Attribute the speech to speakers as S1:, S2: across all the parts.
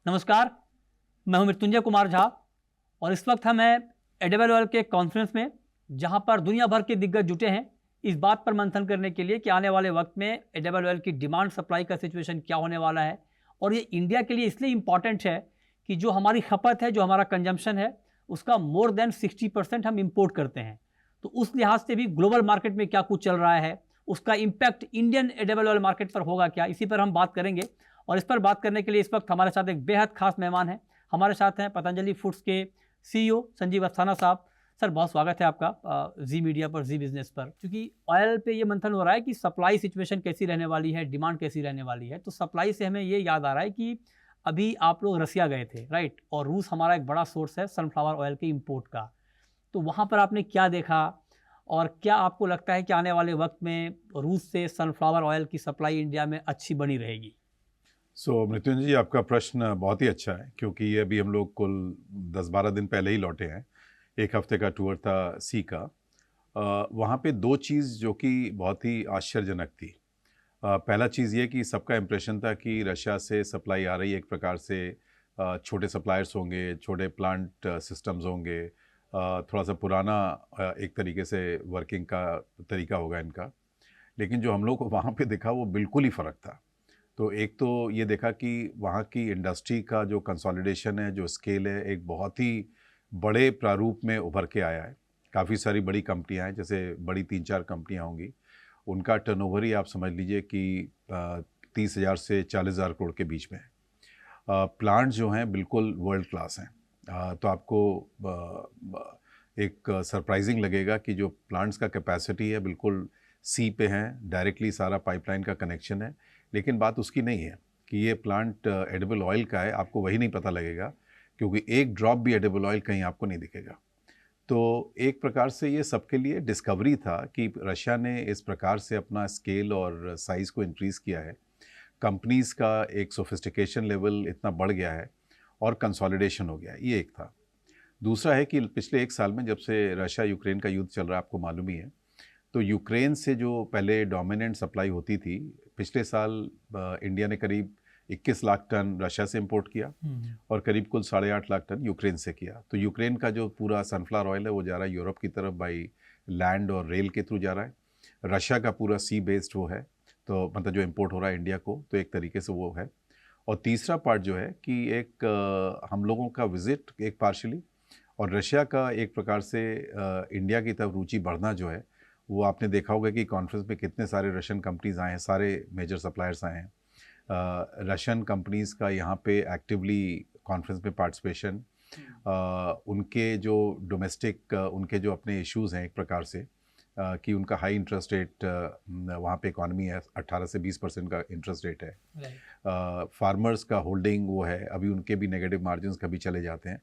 S1: नमस्कार, मैं हूं मृत्युंजय कुमार झा और इस वक्त हम हैं एडिबल ऑयल के कॉन्फ्रेंस में, जहां पर दुनिया भर के दिग्गज जुटे हैं इस बात पर मंथन करने के लिए कि आने वाले वक्त में एडिबल ऑयल की डिमांड सप्लाई का सिचुएशन क्या होने वाला है। और ये इंडिया के लिए इसलिए इम्पॉर्टेंट है कि जो हमारी खपत है, जो हमारा कंजम्पशन है, उसका मोर देन 60% हम इम्पोर्ट करते हैं। तो उस लिहाज से भी ग्लोबल मार्केट में क्या कुछ चल रहा है, उसका impact Indian edible oil market पर होगा क्या, इसी पर हम बात करेंगे। और इस पर बात करने के लिए इस वक्त हमारे साथ एक बेहद खास मेहमान हैं। हमारे साथ हैं पतंजलि फूड्स के सीईओ संजीव अस्थाना साहब। सर, बहुत स्वागत है आपका जी मीडिया पर, जी बिजनेस पर। क्योंकि ऑयल पे ये मंथन हो रहा है कि सप्लाई सिचुएशन कैसी रहने वाली है, डिमांड कैसी रहने वाली है। तो सप्लाई से हमें ये याद आ रहा है कि अभी आप लोग रसिया गए थे, राइट? और रूस हमारा एक बड़ा सोर्स है सनफ्लावर ऑयल के इम्पोर्ट का। तो वहाँ पर आपने क्या देखा और क्या आपको लगता है कि आने वाले वक्त में रूस से सनफ्लावर ऑयल की सप्लाई इंडिया में अच्छी बनी रहेगी?
S2: मृत्युंजय जी, आपका प्रश्न बहुत ही अच्छा है, क्योंकि ये अभी हम लोग कुल 10-12 दिन पहले ही लौटे हैं। एक हफ्ते का टूर था सी का। वहाँ पे दो चीज़ जो कि बहुत ही आश्चर्यजनक थी। पहला चीज़ ये कि सबका इम्प्रेशन था कि रशिया से सप्लाई आ रही है, एक प्रकार से छोटे सप्लायर्स होंगे, छोटे प्लांट सिस्टम्स होंगे, थोड़ा सा पुराना एक तरीके से वर्किंग का तरीका होगा इनका। लेकिन जो हम लोग को वहाँ पे दिखा वो बिल्कुल ही फ़र्क था। तो एक तो ये देखा कि वहाँ की इंडस्ट्री का जो कंसोलिडेशन है, जो स्केल है, एक बहुत ही बड़े प्रारूप में उभर के आया है। काफ़ी सारी बड़ी कंपनियाँ हैं, जैसे बड़ी 3-4 कंपनियाँ होंगी, उनका टर्नओवर ही आप समझ लीजिए कि 30,000 से 40,000 करोड़ के बीच में है। प्लांट्स जो हैं बिल्कुल वर्ल्ड क्लास हैं। तो आपको एक सरप्राइजिंग लगेगा कि जो प्लांट्स का कैपेसिटी है बिल्कुल सी पे हैं, डायरेक्टली सारा पाइपलाइन का कनेक्शन है। लेकिन बात उसकी नहीं है कि ये प्लांट एडिबल ऑयल का है, आपको वही नहीं पता लगेगा, क्योंकि एक ड्रॉप भी एडिबल ऑयल कहीं आपको नहीं दिखेगा। तो एक प्रकार से ये सबके लिए डिस्कवरी था कि रशिया ने इस प्रकार से अपना स्केल और साइज़ को इंक्रीज़ किया है। कंपनीज़ का एक सोफिस्टिकेशन लेवल इतना बढ़ गया है और कंसोलिडेशन हो गया है, ये एक था। दूसरा है कि पिछले 1 साल में जब से रशिया यूक्रेन का युद्ध चल रहा है, आपको मालूम ही है, तो यूक्रेन से जो पहले डोमिनेंट सप्लाई होती थी, पिछले साल इंडिया ने करीब 21 लाख टन रशिया से इंपोर्ट किया और करीब कुल 8.5 लाख टन यूक्रेन से किया। तो यूक्रेन का जो पूरा सनफ्लावर ऑयल है वो जा रहा है यूरोप की तरफ, बाई लैंड और रेल के थ्रू जा रहा है। रशिया का पूरा सी बेस्ड वो है, तो मतलब जो इंपोर्ट हो रहा है इंडिया को, तो एक तरीके से वो है। और तीसरा पार्ट जो है कि एक हम लोगों का विजिट एक पार्शली, और रशिया का एक प्रकार से इंडिया की तरफ रुचि बढ़ना जो है, वो आपने देखा होगा कि कॉन्फ्रेंस में कितने सारे रशियन कंपनीज आए हैं, सारे मेजर सप्लायर्स आए हैं। रशियन कंपनीज का यहाँ पे एक्टिवली कॉन्फ्रेंस में पार्टिसिपेशन, उनके जो डोमेस्टिक उनके जो अपने इश्यूज़ हैं एक प्रकार से, कि उनका हाई इंटरेस्ट रेट, वहाँ पे इकॉनमी है, 18 से 20% का इंटरेस्ट रेट है। फार्मर्स का होल्डिंग वो है, अभी उनके भी नेगेटिव मार्जिन्स कभी चले जाते हैं।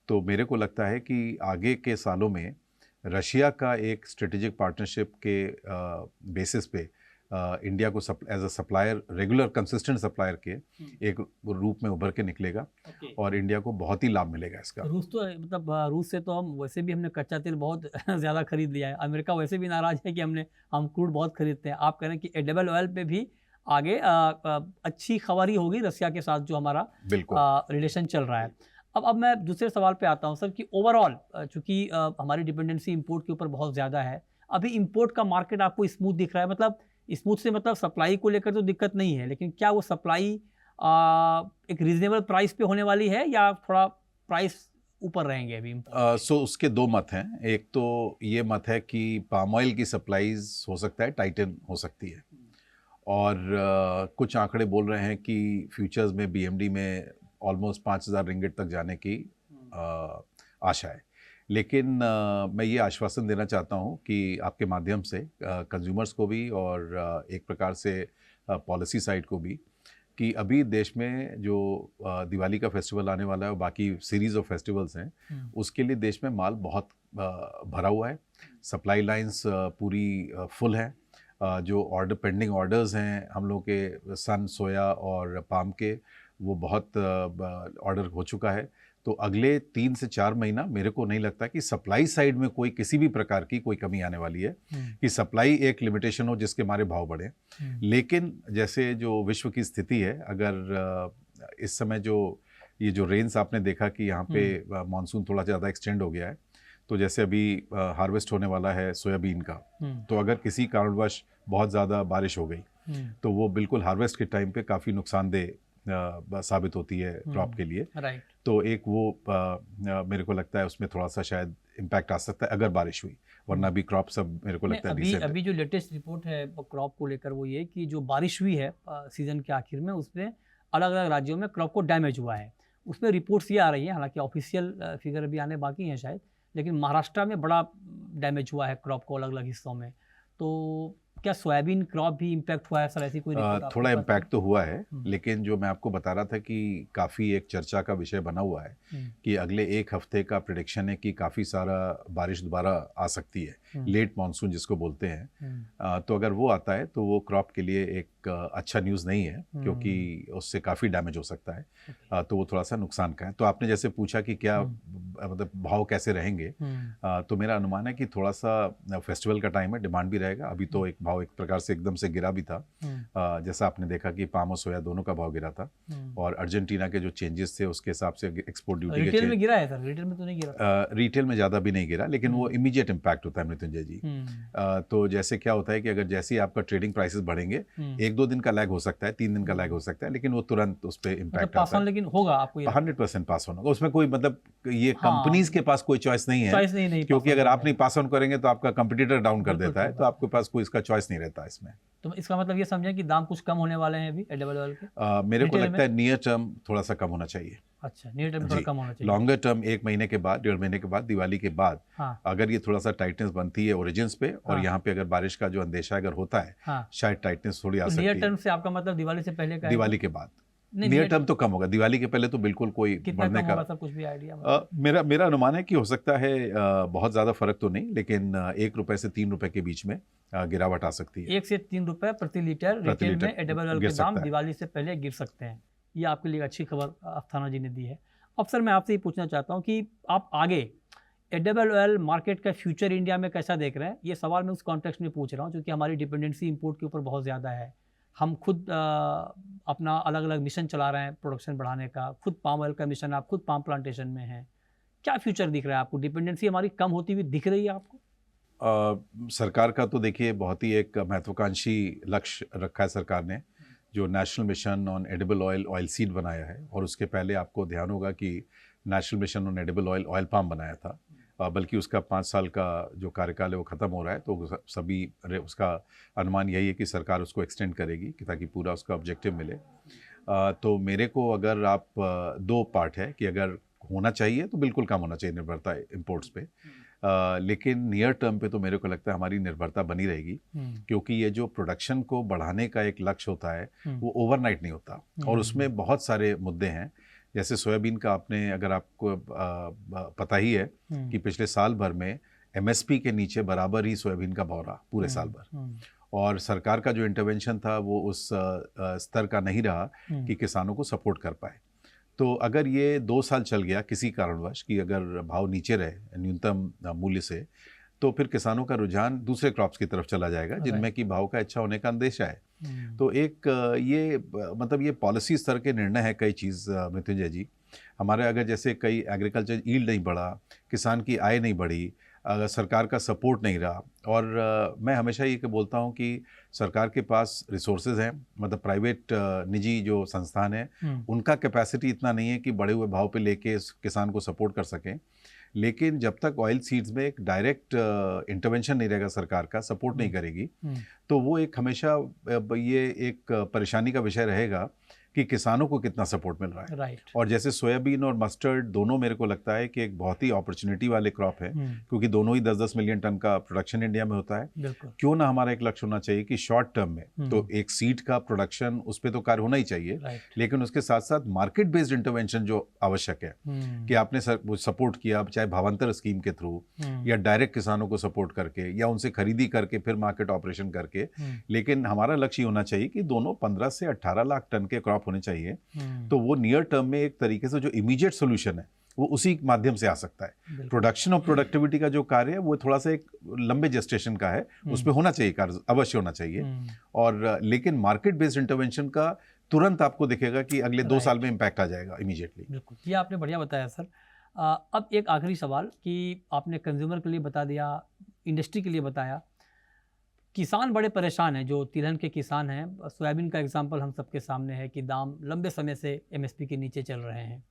S2: तो मेरे को लगता है कि आगे के सालों में रशिया का एक स्ट्रेटेजिक पार्टनरशिप के बेसिस पे इंडिया को as a supplier, regular consistent supplier के एक रूप में उभर के निकलेगा। और इंडिया को बहुत ही लाभ मिलेगा इसका।
S1: रूस तो मतलब रूस से तो हम वैसे भी हमने कच्चा तेल बहुत ज़्यादा खरीद लिया है। अमेरिका वैसे भी नाराज़ है कि हम क्रूड बहुत खरीदते हैं। आप कह रहे हैं कि एडिबल ऑयल पे भी आगे अच्छी खबर ही होगी रसिया के साथ जो हमारा रिलेशन चल रहा है। अब मैं दूसरे सवाल पे आता हूँ सर, कि ओवरऑल चूँकि हमारी डिपेंडेंसी इंपोर्ट के ऊपर बहुत ज़्यादा है, अभी इंपोर्ट का मार्केट आपको स्मूथ दिख रहा है? मतलब स्मूथ से मतलब सप्लाई को लेकर तो दिक्कत नहीं है, लेकिन क्या वो सप्लाई एक रीजनेबल प्राइस पे होने वाली है या थोड़ा प्राइस ऊपर रहेंगे अभी?
S2: सो उसके दो मत हैं। एक तो ये मत है कि पाम ऑयल की सप्लाईज हो सकता है टाइटन हो सकती है, और कुछ आंकड़े बोल रहे हैं कि फ्यूचर्स में बीएमडी में ऑलमोस्ट 5,000 रिंगिट तक जाने की आशा है। लेकिन मैं ये आश्वासन देना चाहता हूँ कि आपके माध्यम से कंज्यूमर्स को भी और एक प्रकार से पॉलिसी साइड को भी, कि अभी देश में जो दिवाली का फेस्टिवल आने वाला है और बाकी सीरीज़ ऑफ फेस्टिवल्स हैं, उसके लिए देश में माल बहुत भरा हुआ है। सप्लाई लाइंस पूरी फुल है। जो ऑर्डर पेंडिंग ऑर्डर्स हैं हम लोग के सन, सोया और पाम के, वो बहुत ऑर्डर हो चुका है। तो अगले 3 से 4 महीना मेरे को नहीं लगता कि सप्लाई साइड में कोई किसी भी प्रकार की कोई कमी आने वाली है, कि सप्लाई एक लिमिटेशन हो जिसके मारे भाव बढ़े। लेकिन जैसे जो विश्व की स्थिति है, अगर इस समय जो ये जो रेन्स आपने देखा कि यहाँ पे मानसून थोड़ा ज़्यादा एक्सटेंड हो गया है, तो जैसे अभी हार्वेस्ट होने वाला है सोयाबीन का, तो अगर किसी कारणवश बहुत ज़्यादा बारिश हो गई तो वो बिल्कुल हार्वेस्ट के टाइम पे काफ़ी नुकसानदेह साबित होती है क्रॉप के लिए।
S1: राइट।
S2: तो एक वो मेरे को लगता है उसमें थोड़ा सा शायद इम्पैक्ट आ सकता है अगर बारिश हुई, वरना भी क्रॉप सब मेरे को लगता है डिसेंट है।
S1: अभी जो लेटेस्ट रिपोर्ट है क्रॉप को लेकर वो ये कि जो बारिश हुई है सीजन के आखिर में, उसमें अलग अलग राज्यों में क्रॉप को डैमेज हुआ है। उसमें रिपोर्ट्स ये आ रही हैं, हालांकि ऑफिशियल फिगर अभी आने बाकी हैं शायद, लेकिन महाराष्ट्र में बड़ा डैमेज हुआ है क्रॉप को अलग अलग हिस्सों में। तो क्या सोयाबीन क्रॉप भी इम्पैक्ट हुआ है सर? ऐसी कोई रिपोर्ट
S2: थोड़ा इम्पैक्ट तो हुआ है, लेकिन जो मैं आपको बता रहा था कि काफ़ी एक चर्चा का विषय बना हुआ है कि अगले एक हफ्ते का प्रेडिक्शन है कि काफ़ी सारा बारिश दोबारा आ सकती है, लेट मानसून जिसको बोलते हैं। तो अगर वो आता है तो वो क्रॉप के लिए एक अच्छा न्यूज़ नहीं है, क्योंकि उससे काफ़ी डैमेज हो सकता है। तो वो थोड़ा सा नुकसान का है। तो आपने जैसे पूछा कि क्या मतलब भाव कैसे रहेंगे, तो मेरा अनुमान है कि थोड़ा सा फेस्टिवल का टाइम है, डिमांड भी रहेगा। अभी तो एक भाव एक प्रकार से एकदम से गिरा भी था, जैसा आपने देखा कि पाम और सोया दोनों का भाव गिरा था, और अर्जेंटीना के जो चेंजेस थे उसके हिसाब से एक्सपोर्ट ड्यूटी के
S1: रिटेल में गिरा है सर? रिटेल में तो नहीं गिरा।
S2: रिटेल में ज़्यादा भी नहीं गिरा, लेकिन वो इमीडिएट इम्पैक्ट होता है मृत्युंजय जी। तो जैसे क्या होता है कि अगर जैसे ही आपका ट्रेडिंग प्राइसेस बढ़ेंगे, 1-2 दिन का लैग हो सकता है, 3 दिन का लैग हो सकता है, लेकिन वो तुरंत उस पर इम्पैक्ट आता है।
S1: लेकिन होगा आपको
S2: 100% पास होना, उसमें कोई मतलब ये कंपनीज के पास कोई चॉइस नहीं है, क्योंकि अगर आप नहीं पास ऑन करेंगे तो आपका कंपटीटर डाउन कर देता है, तो आपके पास कोई इसका चॉइस नहीं रहता इसमें।
S1: तो इसका मतलब ये समझें कि दाम कुछ कम होने वाले हैं अभी एडिबल ऑयल के?
S2: मेरे को लगता है नियर टर्म थोड़ा सा कम होना चाहिए।
S1: अच्छा, नियर टर्म थोड़ा कम होना चाहिए।
S2: लॉन्गर टर्म 1 महीने के बाद, 1.5 महीने के बाद, दिवाली के बाद, अगर ये थोड़ा सा टाइटनेस बनती है ओरिजिन्स पे, और यहाँ पे अगर बारिश का जो अंदेशा अगर होता है, शायद टाइटनेस थोड़ी आ सकती है।
S1: नियर टर्म से आपका मतलब दिवाली से पहले का?
S2: दिवाली के बाद। नियर टर्म तो कम होगा, दिवाली के पहले तो बिल्कुल कोई बढ़ने का
S1: कुछ भी आइडिया?
S2: मेरा अनुमान है कि हो सकता है बहुत ज़्यादा फर्क तो नहीं, लेकिन 1 रुपए से 3 रुपए के बीच में गिरावट आ सकती है।
S1: 1 से 3 रुपए प्रति लीटर रिटेल में एडिबल ऑयल के दाम दिवाली से पहले गिर सकते हैं। ये आपके लिए अच्छी खबर अस्थाना जी ने दी है। अब सर मैं आपसे ये पूछना चाहता हूँ कि आप आगे एडिबल ऑयल मार्केट का फ्यूचर इंडिया में कैसा देख रहे हैं? ये सवाल मैं उस कॉन्टेक्स्ट में पूछ रहा हूँ क्योंकि हमारी डिपेंडेंसी इंपोर्ट के ऊपर बहुत ज़्यादा है। हम खुद अपना अलग अलग मिशन चला रहे हैं प्रोडक्शन बढ़ाने का, खुद पाम ऑयल का मिशन, आप खुद पाम प्लांटेशन में हैं। क्या फ्यूचर दिख रहा है आपको? डिपेंडेंसी हमारी कम होती हुई दिख रही है आपको?
S2: सरकार का तो देखिए बहुत ही एक महत्वाकांक्षी लक्ष्य रखा है सरकार ने, जो national mission on edible oil oil seed बनाया है, और उसके पहले आपको ध्यान होगा कि national mission on edible oil oil palm बनाया था, बल्कि उसका 5 साल का जो कार्यकाल है वो ख़त्म हो रहा है। तो सभी उसका अनुमान यही है कि सरकार उसको एक्सटेंड करेगी कि ताकि पूरा उसका ऑब्जेक्टिव मिले। तो मेरे को अगर आप 2 पार्ट है कि अगर होना चाहिए तो बिल्कुल कम होना चाहिए निर्भरता इंपोर्ट्स पे, लेकिन नियर टर्म पे तो मेरे को लगता है हमारी निर्भरता बनी रहेगी, क्योंकि ये जो प्रोडक्शन को बढ़ाने का एक लक्ष्य होता है वो ओवरनाइट नहीं होता, और उसमें बहुत सारे मुद्दे हैं। जैसे सोयाबीन का आपने अगर आपको पता ही है कि पिछले साल भर में MSP के नीचे बराबर ही सोयाबीन का भाव रहा पूरे साल भर, और सरकार का जो इंटरवेंशन था वो उस स्तर का नहीं रहा कि किसानों को सपोर्ट कर पाए। तो अगर ये 2 साल चल गया किसी कारणवश कि अगर भाव नीचे रहे न्यूनतम मूल्य से, तो फिर किसानों का रुझान दूसरे क्रॉप्स की तरफ चला जाएगा जिनमें कि भाव का अच्छा होने का अंदेशा है। तो एक ये मतलब ये पॉलिसी स्तर के निर्णय है कई चीज़ मृत्युंजय जी। हमारे अगर जैसे कई एग्रीकल्चर यील्ड नहीं बढ़ा, किसान की आय नहीं बढ़ी, अगर सरकार का सपोर्ट नहीं रहा, और मैं हमेशा ये बोलता हूँ कि सरकार के पास रिसोर्सेज हैं, मतलब प्राइवेट निजी जो संस्थान हैं उनका कैपेसिटी इतना नहीं है कि बढ़े हुए भाव पे लेके किसान को सपोर्ट कर सकें। लेकिन जब तक ऑयल सीड्स में एक डायरेक्ट इंटरवेंशन नहीं रहेगा, सरकार का सपोर्ट नहीं करेगी, तो वो एक हमेशा ये एक परेशानी का विषय रहेगा कि किसानों को कितना सपोर्ट मिल रहा है।
S1: राइट।
S2: और जैसे सोयाबीन और मस्टर्ड दोनों मेरे को लगता है कि एक बहुत ही अपॉर्चुनिटी वाले क्रॉप है, क्योंकि दोनों ही 10-10 मिलियन टन का प्रोडक्शन इंडिया में होता है। क्यों ना हमारा एक लक्ष्य होना चाहिए कि शॉर्ट टर्म में तो एक सीड का प्रोडक्शन उस पर तो कार्य होना ही चाहिए, लेकिन उसके साथ साथ मार्केट बेस्ड इंटरवेंशन जो आवश्यक है कि आपने सपोर्ट किया, चाहे भावांतर स्कीम के थ्रू या डायरेक्ट किसानों को सपोर्ट करके या उनसे खरीदी करके फिर मार्केट ऑपरेशन करके, लेकिन हमारा लक्ष्य होना चाहिए कि दोनों 15 से 18 लाख टन के क्रॉप होने चाहिए। तो वो नियर टर्म में एक तरीके से जो इमीडिएट सोल्यूशन है वो उसी माध्यम से आ सकता है। प्रोडक्शन और प्रोडक्टिविटी का जो कार्य है वो थोड़ा सा एक लंबे जेस्टेशन का है, उस पर होना चाहिए कार्य, अवश्य होना चाहिए। और लेकिन मार्केट बेस्ड इंटरवेंशन का तुरंत आपको दिखेगा कि अगले 2 साल
S1: राइट।
S2: में इम्पैक्ट आ जाएगा इमीडिएटली।
S1: बिल्कुल, ये आपने बढ़िया बताया सर। अब एक आखिरी सवाल कि आपने कंज्यूमर के लिए बता दिया, इंडस्ट्री के लिए बताया, किसान बड़े परेशान हैं, जो तिलहन के किसान हैं। सोयाबीन का एग्जांपल हम सबके सामने है कि दाम लंबे समय से एमएसपी के नीचे चल रहे हैं।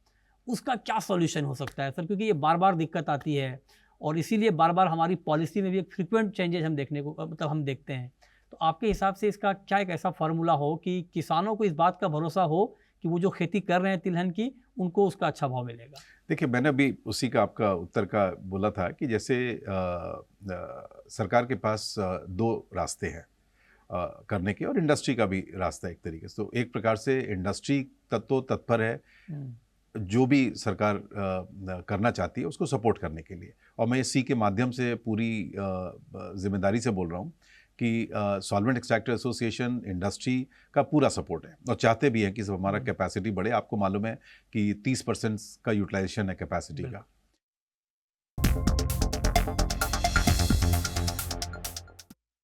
S1: उसका क्या सॉल्यूशन हो सकता है सर? क्योंकि ये बार-बार दिक्कत आती है और इसीलिए बार-बार हमारी पॉलिसी में भी एक फ्रीक्वेंट चेंजेस हम देखने को मतलब हम देखते हैं। तो आपके हिसाब से इसका क्या एक ऐसा फार्मूला हो कि किसानों को इस बात का भरोसा हो कि वो जो खेती कर रहे हैं तिलहन की, उनको उसका अच्छा भाव मिलेगा?
S2: देखिए, मैंने अभी उसी का आपका उत्तर का बोला था कि जैसे सरकार के पास 2 रास्ते हैं करने के, और इंडस्ट्री का भी रास्ता एक तरीके से। तो एक प्रकार से इंडस्ट्री तो तत्पर है जो भी सरकार करना चाहती है उसको सपोर्ट करने के लिए, और मैं इसी के माध्यम से पूरी जिम्मेदारी से बोल रहा हूँ कि सॉल्वेंट एक्सट्रैक्टर एसोसिएशन इंडस्ट्री का पूरा सपोर्ट है और चाहते भी हैं कि सब हमारा कैपेसिटी बढ़े। आपको मालूम है कि 30% का यूटिलाइजेशन है कैपेसिटी का,